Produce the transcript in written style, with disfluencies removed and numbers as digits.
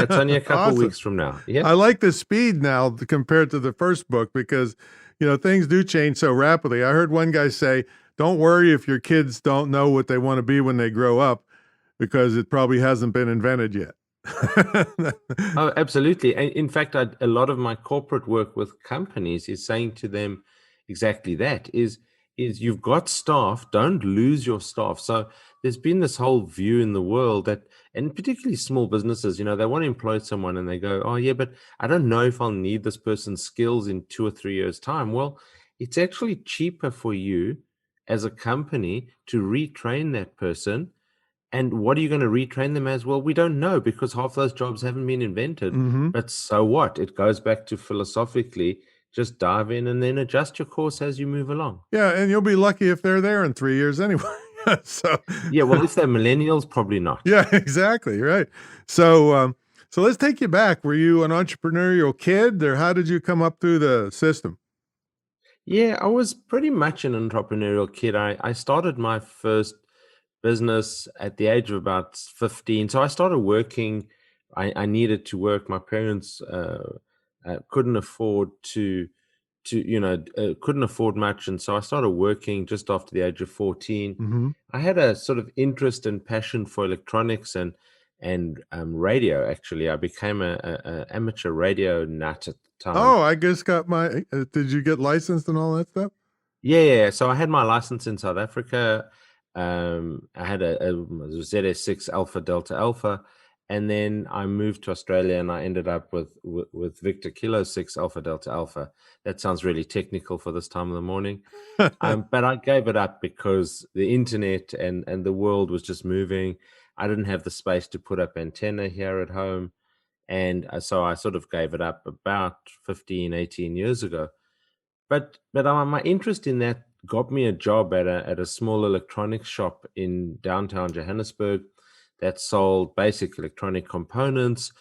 It's only a couple of Awesome. weeks from now. I Yep. like the speed now compared to the first book because, things do change so rapidly. I heard one guy say, don't worry if your kids don't know what they want to be when they grow up because it probably hasn't been invented yet. Oh, absolutely. In fact, a lot of my corporate work with companies is saying to them exactly that is you've got staff, don't lose your staff. So there's been this whole view in the world that, and particularly small businesses, they want to employ someone and they go, oh yeah, but I don't know if I'll need this person's skills in 2 or 3 years' time. Well, it's actually cheaper for you as a company to retrain that person. And what are you going to retrain them as? Well, we don't know because half those jobs haven't been invented. Hmm. But so what? It goes back to philosophically, just dive in and then adjust your course as you move along. Yeah, and you'll be lucky if they're there in 3 years anyway. So, Yeah, well, if they're millennials, probably not. yeah, exactly, right. So let's take you back. Were you an entrepreneurial kid, or how did you come up through the system? Yeah, I was pretty much an entrepreneurial kid. I started my first business at the age of about 15. So I started working. I needed to work. My parents couldn't afford couldn't afford much. And so I started working just after the age of 14. Hmm. I had a sort of interest and passion for electronics and radio. Actually, I became a amateur radio nut at the time. Oh, I just got my. Did you get licensed and all that stuff? Yeah, yeah, yeah. So I had my license in South Africa. I had a ZS6 Alpha Delta Alpha, and then I moved to Australia, and I ended up with Victor Kilo 6 Alpha Delta Alpha. That sounds really technical for this time of the morning, but I gave it up because the internet and the world was just moving. I didn't have the space to put up antenna here at home, and so I sort of gave it up about 15, 18 years ago. But my interest in that got me a job at a small electronics shop in downtown Johannesburg that sold basic electronic components,